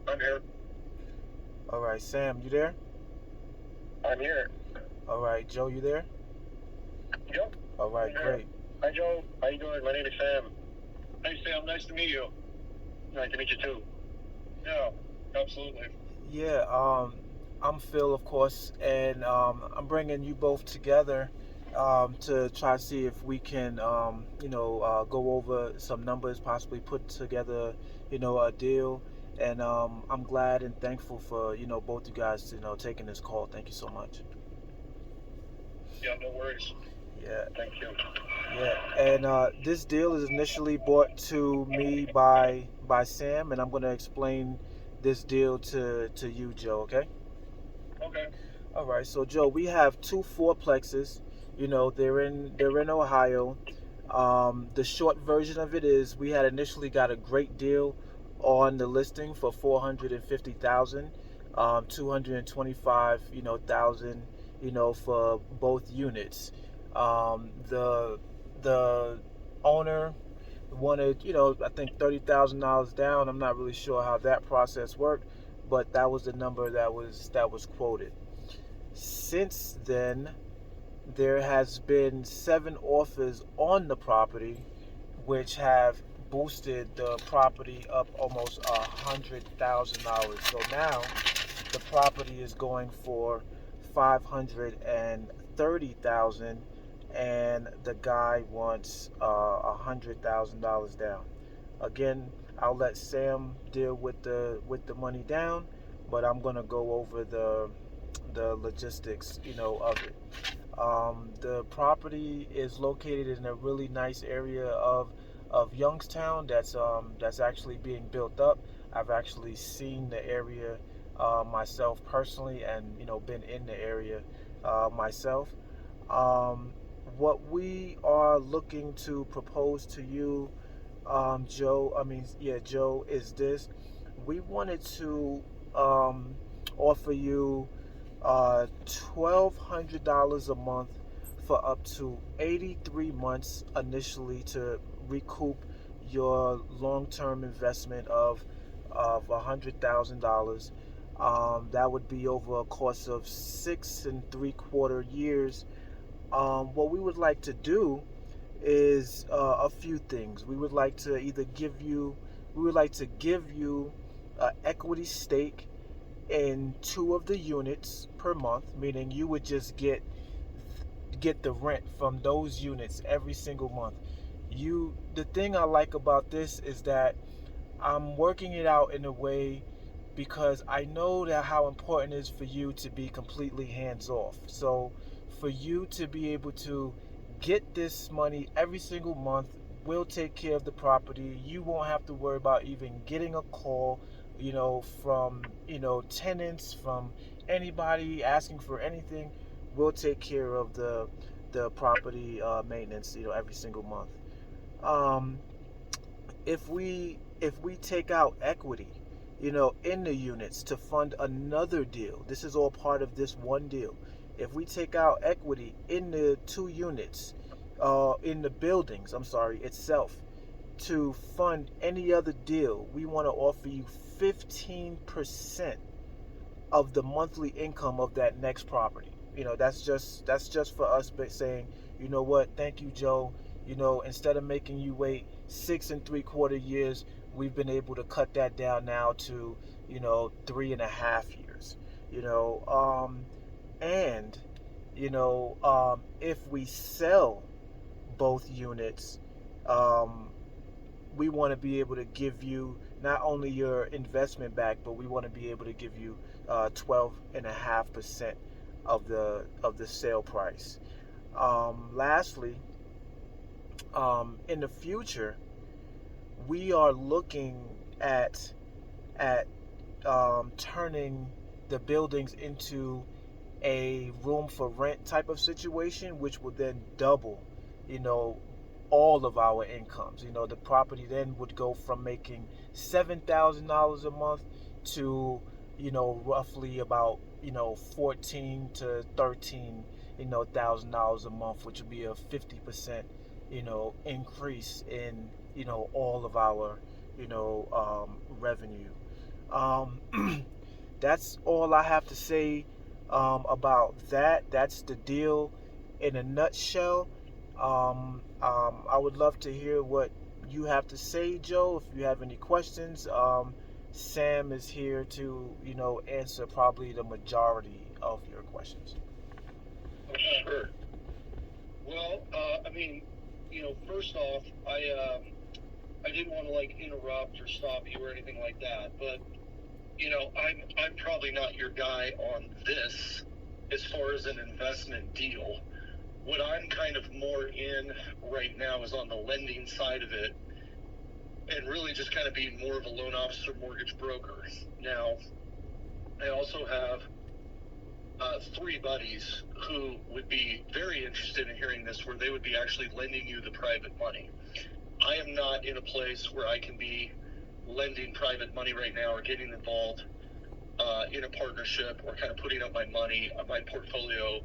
I'm here. All right, Sam, you there? I'm here. All right, Joe, you there? Yep, All I'm right, here. great. Hi, Joe. How you doing? My name is Sam. Hey, Sam. Nice to meet you. Nice to meet you too. Yeah, absolutely. Yeah, I'm Phil, of course, and I'm bringing you both together to try to see if we can, go over some numbers, possibly put together, a deal. And I'm glad and thankful for, both you guys, taking this call. Thank you so much. Yeah, no worries. Yeah, Thank you. yeah. And this deal is initially brought to me by Sam, and I'm going to explain this deal to you, Joe. Okay. Okay. All right, so Joe, we have two fourplexes. They're in Ohio. The short version of it is we had initially got a great deal on the listing for 450,000, 225, thousand, for both units. The owner wanted, I think $30,000 down. I'm not really sure how that process worked, but that was the number that was quoted. Since then, there has been seven offers on the property, which have boosted the property up almost $100,000. So now the property is going for 530,000, and the guy wants $100,000 down. Again, I'll let Sam deal with the money down, but I'm gonna go over the logistics, of it. The property is located in a really nice area of Youngstown that's actually being built up. I've actually seen the area myself personally, and been in the area myself. Um, what we are looking to propose to you, Joe, yeah, Joe, is this. We wanted to um, offer you $1,200 a month for up to 83 months initially to recoup your long-term investment of $100,000. That would be over a course of 6 and 3/4 years. What we would like to do is a few things. We would like to give you equity stake in two of the units per month, meaning you would just get the rent from those units every single month. The thing I like about this is that I'm working it out in a way because I know that how important it is for you to be completely hands off. So for you to be able to get this money every single month, we'll take care of the property. You won't have to worry about even getting a call, from, tenants, from anybody asking for anything. We'll take care of the property maintenance, every single month. Um, if we take out equity, in the units to fund another deal, this is all part of this one deal. If we take out equity in the two units, in the buildings, I'm sorry, itself, to fund any other deal, we want to offer you 15% of the monthly income of that next property. That's just for us saying, you know what, thank you, Joe. Instead of making you wait 6 and 3/4 years, we've been able to cut that down now to 3.5 years. You know, and if we sell both units, um, we want to be able to give you not only your investment back, but we want to be able to give you 12.5% of the sale price. Lastly, in the future, we are looking at turning the buildings into a room for rent type of situation, which would then double, you know, all of our incomes. The property then would go from making $7,000 a month to, roughly about, 14 to 13, $1,000 a month, which would be a 50%, increase in, all of our, revenue. Um, that's all I have to say about that. That's the deal in a nutshell. I would love to hear what you have to say, Joe. If you have any questions, Sam is here to, answer probably the majority of your questions. Sure. Well, I mean, first off, I didn't want to like interrupt or stop you or anything like that, but I'm probably not your guy on this as far as an investment deal. What I'm kind of more in right now is on the lending side of it, and really just kind of being more of a loan officer, mortgage broker. Now, I also have three buddies who would be very interested in hearing this, where they would be actually lending you the private money. I am not in a place where I can be lending private money right now or getting involved in a partnership or kind of putting up my money. My portfolio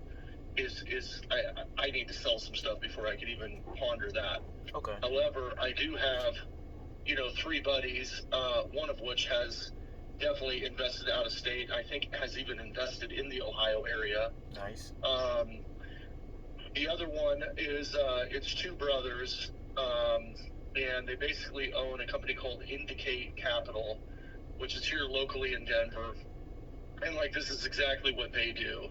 I need to sell some stuff before I could even ponder that. Okay. However, I do have three buddies, one of which has definitely invested out of state. I think has even invested in the Ohio area. Nice. The other one is it's two brothers, and they basically own a company called Indicate Capital, which is here locally in Denver. And like this is exactly what they do.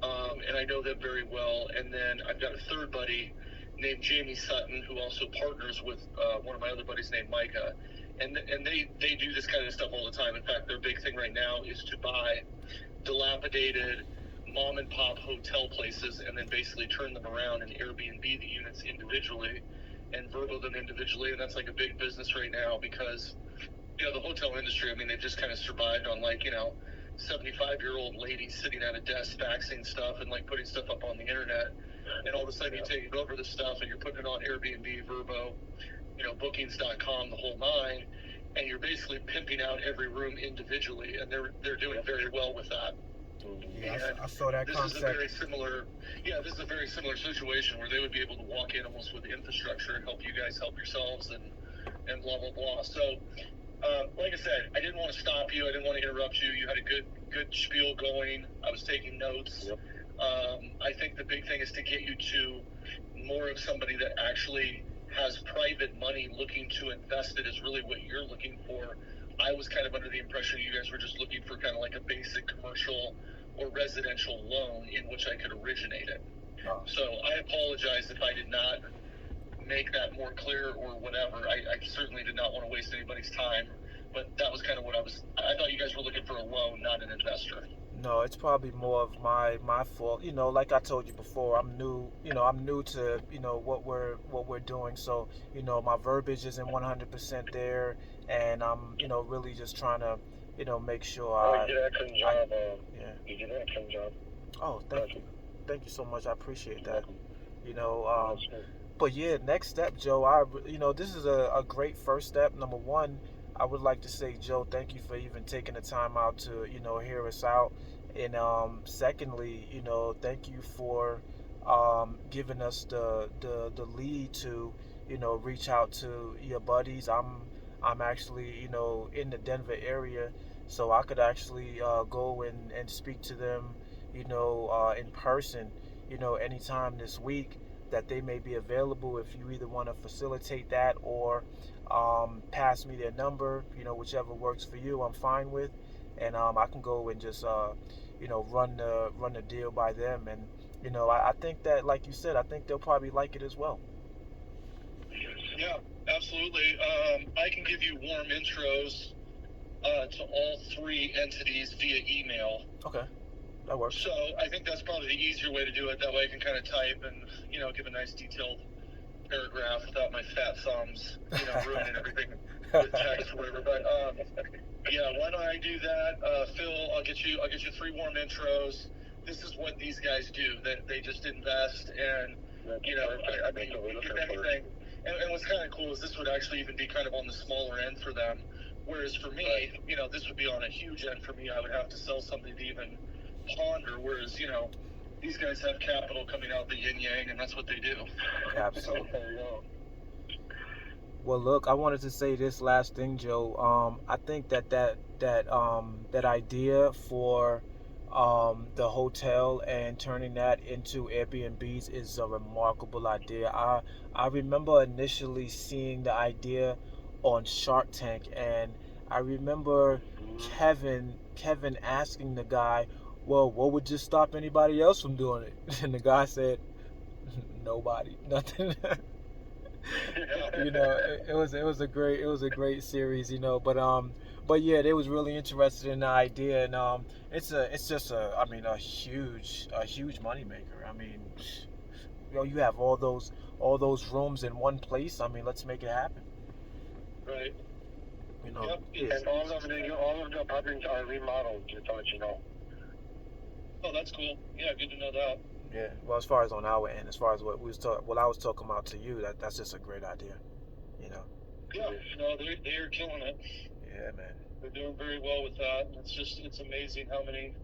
And I know them very well. And then I've got a third buddy named Jamie Sutton, who also partners with one of my other buddies named Micah. And they do this kind of stuff all the time. In fact, their big thing right now is to buy dilapidated mom and pop hotel places and then basically turn them around and Airbnb the units individually and Verbo them individually. And that's like a big business right now because, the hotel industry, I mean, they've just kind of survived on 75-year-old ladies sitting at a desk faxing stuff and like putting stuff up on the internet. And all of a sudden you take over the stuff and you're putting it on Airbnb, Verbo, bookings.com, the whole nine, and you're basically pimping out every room individually, and they're doing very well with that. Yeah, I saw that concept. This is a very similar situation where they would be able to walk in almost with infrastructure and help you guys help yourselves and blah blah blah. So like I said, I didn't want to stop you. I didn't want to interrupt you. You had a good spiel going. I was taking notes. Yep. I think the big thing is to get you to more of somebody that actually has private money looking to invest it is really what you're looking for. I was kind of under the impression you guys were just looking for kind of like a basic commercial or residential loan in which I could originate it. Oh. So I apologize if I did not make that more clear or whatever. I certainly did not want to waste anybody's time, but that was kind of what I thought you guys were looking for a loan, not an investor. No, it's probably more of my fault. Like I told you before, I'm new. I'm new to what we're doing. So my verbiage isn't 100% there, and I'm really just trying to make sure you did an excellent job. Yeah. You did an excellent job. Oh, thank you so much. I appreciate that. Welcome. But yeah, next step, Joe. This is a great first step. Number one, I would like to say, Joe, thank you for even taking the time out to hear us out. And secondly, thank you for giving us the lead to reach out to your buddies. I'm actually in the Denver area, so I could actually go and speak to them in person anytime this week that they may be available. If you either want to facilitate that or pass me their number, whichever works for you, I'm fine with, and I can go and just run the deal by them. And I think that, like you said, I think they'll probably like it as well. Yeah, absolutely. I can give you warm intros to all three entities via email. Okay. That works. So I think that's probably the easier way to do it. That way I can kind of type and, give a nice detailed paragraph without my fat thumbs, ruining everything with text or whatever. But yeah, why don't I do that? Phil, I'll get you three warm intros. This is what these guys do. They just invest and, I mean, if anything. And what's kind of cool is this would actually even be kind of on the smaller end for them. Whereas for me, this would be on a huge end for me. I would have to sell something to even ponder, whereas these guys have capital coming out the yin yang, and that's what they do. Absolutely. Well, look, I wanted to say this last thing, Joe. I think that idea for the hotel and turning that into Airbnbs is a remarkable idea. I remember initially seeing the idea on Shark Tank, and I remember Kevin asking the guy, "Well, what would just stop anybody else from doing it?" And the guy said, "Nobody, nothing." It was a great series, but yeah, they was really interested in the idea, and it's just a huge money maker. I mean, you have all those rooms in one place. I mean, let's make it happen. Right. Yep. Yeah. And all of the apartments are remodeled, just to let you know. Oh, that's cool. Yeah, good to know that. Yeah. Well, as far as on our end, as far as what I was talking about to you, that's just a great idea. You know. Yeah. No, they are killing it. Yeah, man. They're doing very well with that. It's amazing how many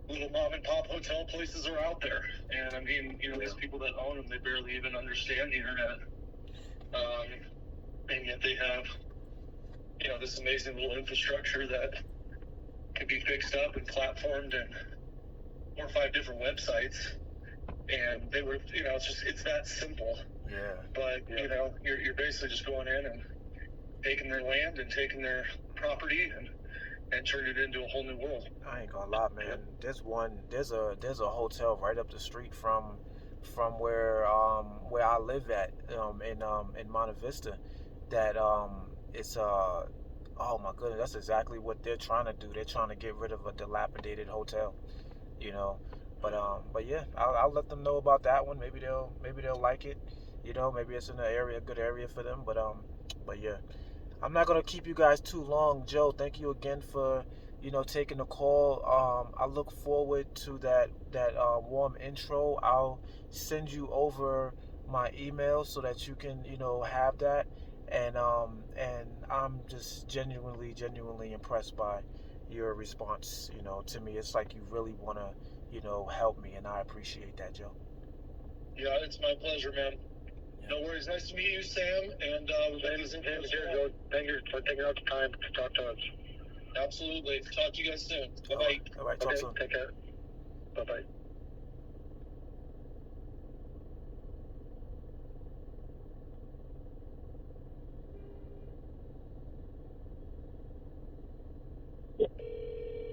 little mom and pop hotel places are out there. And I mean, these people that own them, they barely even understand the internet. And yet they have, this amazing little infrastructure that could be fixed up and platformed in 4 or 5 different websites. And they were, it's that simple. Yeah. But, you're basically just going in and taking their land and taking their property and turn it into a whole new world. I ain't gonna lie, man. There's a hotel right up the street from where I live at in Monte Vista that it's oh my goodness, that's exactly what they're trying to do. They're trying to get rid of a dilapidated hotel, you know. But yeah, I'll let them know about that one. Maybe they'll like it. Maybe it's in an area, a good area for them. But yeah. I'm not gonna keep you guys too long, Joe. Thank you again for taking the call. I look forward to that warm intro. I'll send you over my email so that you can have that. And I'm just genuinely impressed by your response. To me, it's like you really wanna help me, and I appreciate that, Joe. Yeah, it's my pleasure, man. No worries. Nice to meet you, Sam. And thank you for taking out the time to talk to us. Absolutely. Talk to you guys soon. Bye-bye. All right, talk soon. Take care. Bye-bye.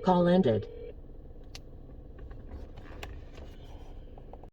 Call ended.